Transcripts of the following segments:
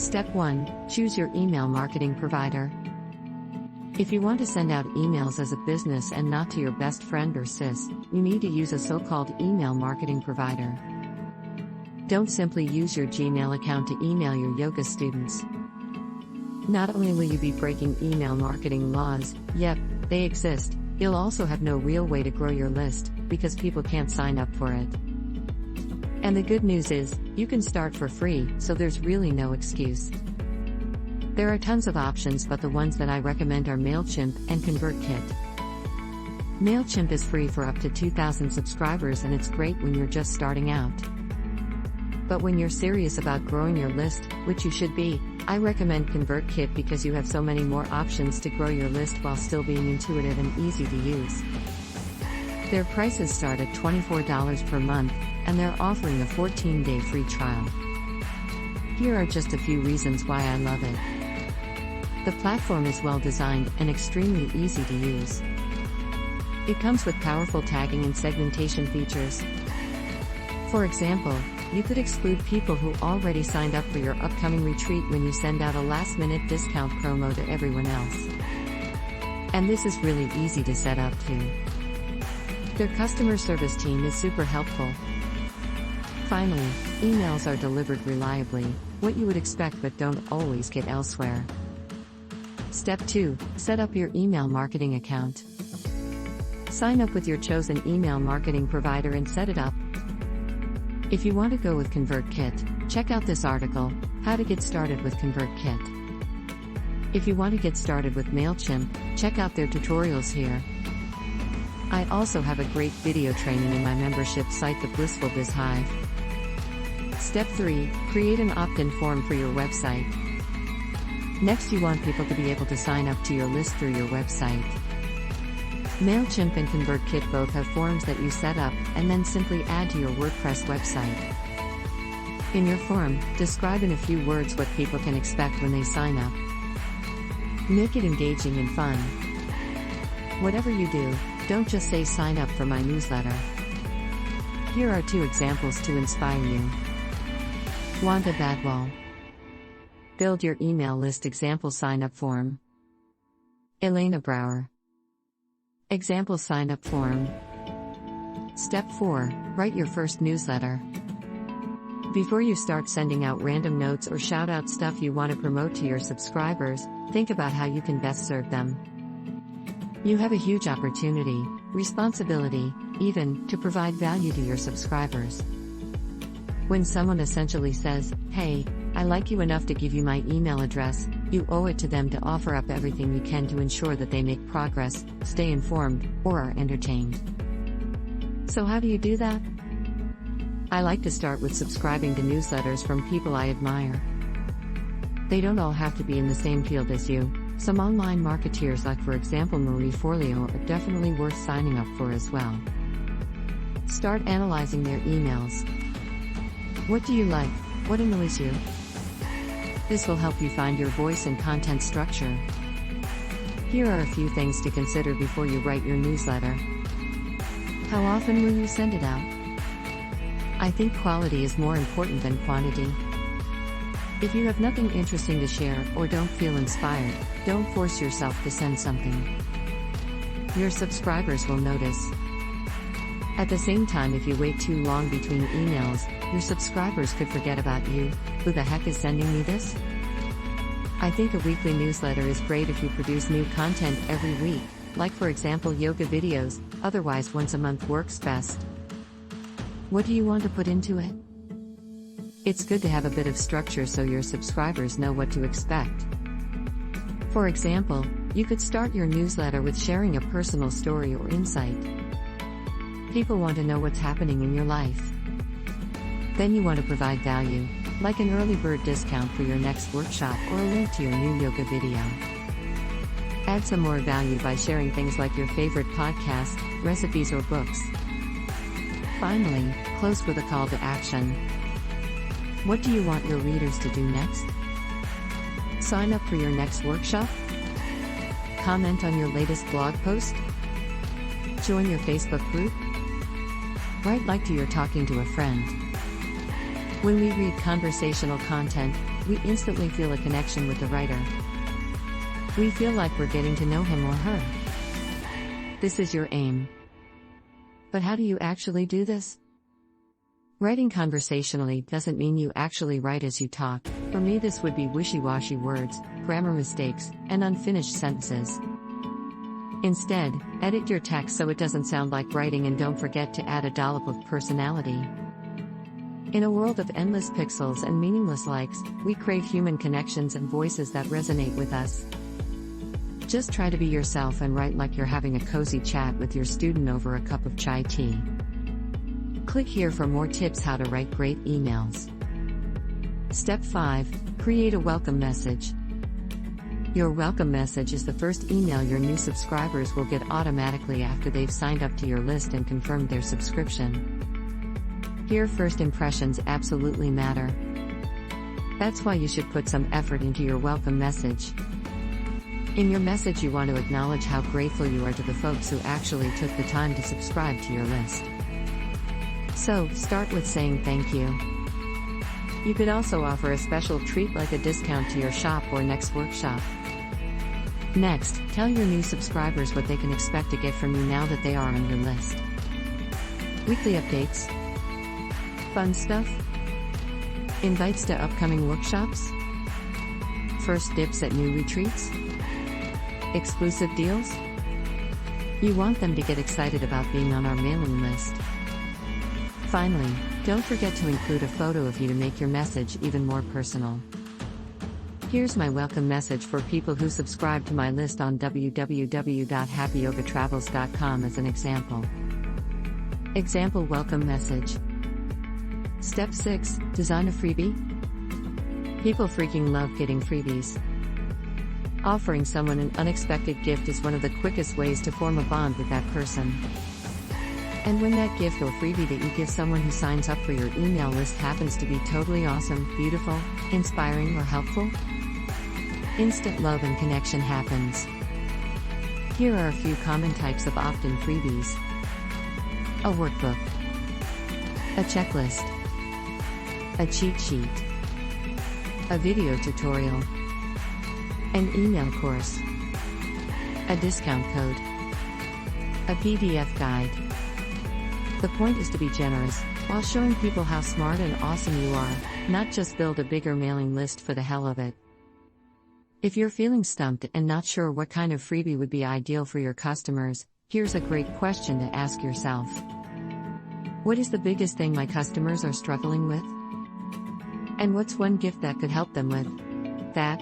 Step 1. Choose your email marketing provider. If you want to send out emails as a business and not to your best friend or sis, you need to use a so-called email marketing provider. Don't simply use your Gmail account to email your yoga students. Not only will you be breaking email marketing laws, yep, they exist, you'll also have no real way to grow your list, because people can't sign up for it. And the good news is, you can start for free, so there's really no excuse. There are tons of options, but the ones that I recommend are MailChimp and ConvertKit. MailChimp is free for up to 2,000 subscribers and it's great when you're just starting out. But when you're serious about growing your list, which you should be, I recommend ConvertKit because you have so many more options to grow your list while still being intuitive and easy to use. Their prices start at $24 per month, and they're offering a 14-day free trial. Here are just a few reasons why I love it. The platform is well designed and extremely easy to use. It comes with powerful tagging and segmentation features. For example, you could exclude people who already signed up for your upcoming retreat when you send out a last-minute discount promo to everyone else. And this is really easy to set up too. Their customer service team is super helpful. Finally, emails are delivered reliably, what you would expect but don't always get elsewhere. Step 2. Set up your email marketing account. Sign up with your chosen email marketing provider and set it up. If you want to go with ConvertKit, check out this article, How to Get Started with ConvertKit. If you want to get started with MailChimp, check out their tutorials here. I also have a great video training in my membership site, The Blissful Biz Hive. Step 3. Create an opt-in form for your website. Next, you want people to be able to sign up to your list through your website. MailChimp and ConvertKit both have forms that you set up and then simply add to your WordPress website. In your form, describe in a few words what people can expect when they sign up. Make it engaging and fun. Whatever you do, don't just say sign up for my newsletter. Here are 2 examples to inspire you. Wanda Badwal. Build your email list example sign-up form. Elena Brower. Example sign-up form. Step 4. Write your first newsletter. Before you start sending out random notes or shout out stuff you want to promote to your subscribers, think about how you can best serve them. You have a huge opportunity, responsibility, even, to provide value to your subscribers. When someone essentially says, "Hey, I like you enough to give you my email address," you owe it to them to offer up everything you can to ensure that they make progress, stay informed, or are entertained. So how do you do that? I like to start with subscribing to newsletters from people I admire. They don't all have to be in the same field as you. Some online marketeers, like for example Marie Forleo, are definitely worth signing up for as well. Start analyzing their emails. What do you like? What annoys you? This will help you find your voice and content structure. Here are a few things to consider before you write your newsletter. How often will you send it out? I think quality is more important than quantity. If you have nothing interesting to share or don't feel inspired, don't force yourself to send something. Your subscribers will notice. At the same time, if you wait too long between emails, your subscribers could forget about you. Who the heck is sending me this? I think a weekly newsletter is great if you produce new content every week, like for example yoga videos, otherwise once a month works best. What do you want to put into it? It's good to have a bit of structure so your subscribers know what to expect. For example, you could start your newsletter with sharing a personal story or insight. People want to know what's happening in your life. Then you want to provide value, like an early bird discount for your next workshop or a link to your new yoga video. Add some more value by sharing things like your favorite podcasts, recipes, or books. Finally, close with a call to action. What do you want your readers to do next? Sign up for your next workshop? Comment on your latest blog post? Join your Facebook group? Write like you're talking to a friend. When we read conversational content, we instantly feel a connection with the writer. We feel like we're getting to know him or her. This is your aim. But how do you actually do this? Writing conversationally doesn't mean you actually write as you talk. For me, this would be wishy-washy words, grammar mistakes, and unfinished sentences. Instead, edit your text so it doesn't sound like writing, and don't forget to add a dollop of personality. In a world of endless pixels and meaningless likes, we crave human connections and voices that resonate with us. Just try to be yourself and write like you're having a cozy chat with your student over a cup of chai tea. Click here for more tips how to write great emails. Step 5. Create a welcome message. Your welcome message is the first email your new subscribers will get automatically after they've signed up to your list and confirmed their subscription. Here, first impressions absolutely matter. That's why you should put some effort into your welcome message. In your message, you want to acknowledge how grateful you are to the folks who actually took the time to subscribe to your list. So, start with saying thank you. You could also offer a special treat like a discount to your shop or next workshop. Next, tell your new subscribers what they can expect to get from you now that they are on your list. Weekly updates. Fun stuff. Invites to upcoming workshops. First dibs at new retreats. Exclusive deals. You want them to get excited about being on our mailing list. Finally, don't forget to include a photo of you to make your message even more personal. Here's my welcome message for people who subscribe to my list on www.happyyogatravels.com as an example. Example welcome message. Step 6. Design a freebie. People freaking love getting freebies. Offering someone an unexpected gift is one of the quickest ways to form a bond with that person. And when that gift or freebie that you give someone who signs up for your email list happens to be totally awesome, beautiful, inspiring, or helpful, instant love and connection happens. Here are a few common types of opt-in freebies. A workbook. A checklist. A cheat sheet. A video tutorial. An email course. A discount code. A PDF guide. The point is to be generous, while showing people how smart and awesome you are, not just build a bigger mailing list for the hell of it. If you're feeling stumped and not sure what kind of freebie would be ideal for your customers, here's a great question to ask yourself. What is the biggest thing my customers are struggling with? And what's one gift that could help them with that?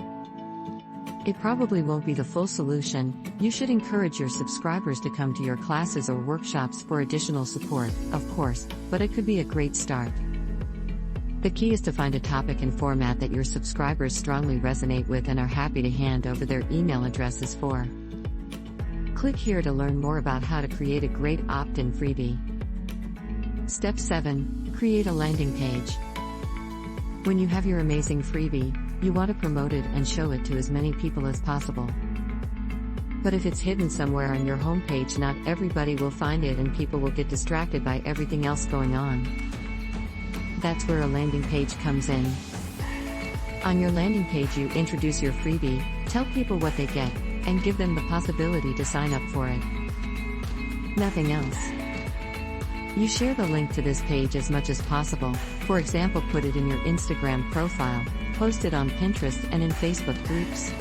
It probably won't be the full solution. You should encourage your subscribers to come to your classes or workshops for additional support, of course, but it could be a great start. The key is to find a topic and format that your subscribers strongly resonate with and are happy to hand over their email addresses for. Click here to learn more about how to create a great opt-in freebie. Step 7. Create a landing page. When you have your amazing freebie, you want to promote it and show it to as many people as possible. But if it's hidden somewhere on your homepage, not everybody will find it and people will get distracted by everything else going on. That's where a landing page comes in. On your landing page, you introduce your freebie, tell people what they get, and give them the possibility to sign up for it. Nothing else. You share the link to this page as much as possible. For example, put it in your Instagram profile, post it on Pinterest and in Facebook groups.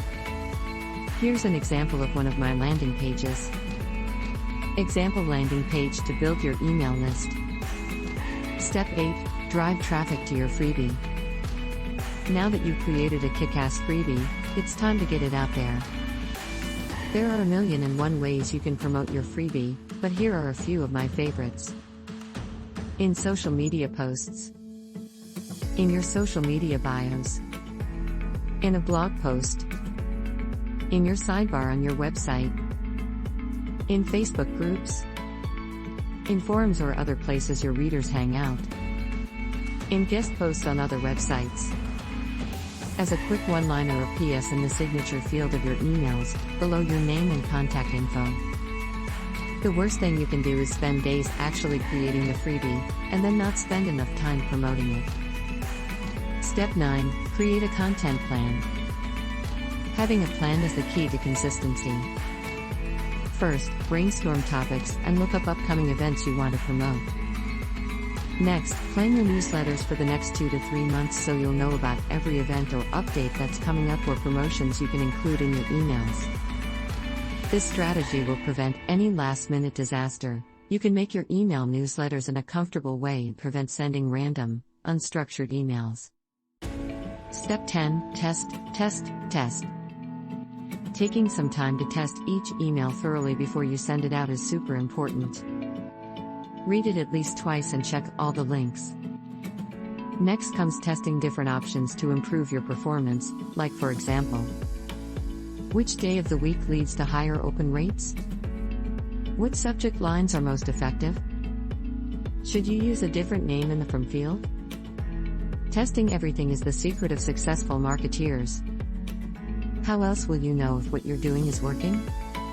Here's an example of one of my landing pages. Example landing page to build your email list. Step 8. Drive traffic to your freebie. Now that you've created a kick-ass freebie, it's time to get it out there. There are 1,000,001 ways you can promote your freebie, but here are a few of my favorites. In social media posts. In your social media bios. In a blog post. In your sidebar on your website. In Facebook groups. In forums or other places your readers hang out. In guest posts on other websites. As a quick one-liner or PS in the signature field of your emails, below your name and contact info. The worst thing you can do is spend days actually creating the freebie, and then not spend enough time promoting it. Step 9. Create a content plan. Having a plan is the key to consistency. First, brainstorm topics and look up upcoming events you want to promote. Next, plan your newsletters for the next 2 to 3 months so you'll know about every event or update that's coming up or promotions you can include in your emails. This strategy will prevent any last-minute disaster. You can make your email newsletters in a comfortable way and prevent sending random, unstructured emails. Step 10. Test, test, test. Taking some time to test each email thoroughly before you send it out is super important. Read it at least twice and check all the links. Next comes testing different options to improve your performance, like for example, which day of the week leads to higher open rates? What subject lines are most effective? Should you use a different name in the from field? Testing everything is the secret of successful marketeers. How else will you know if what you're doing is working?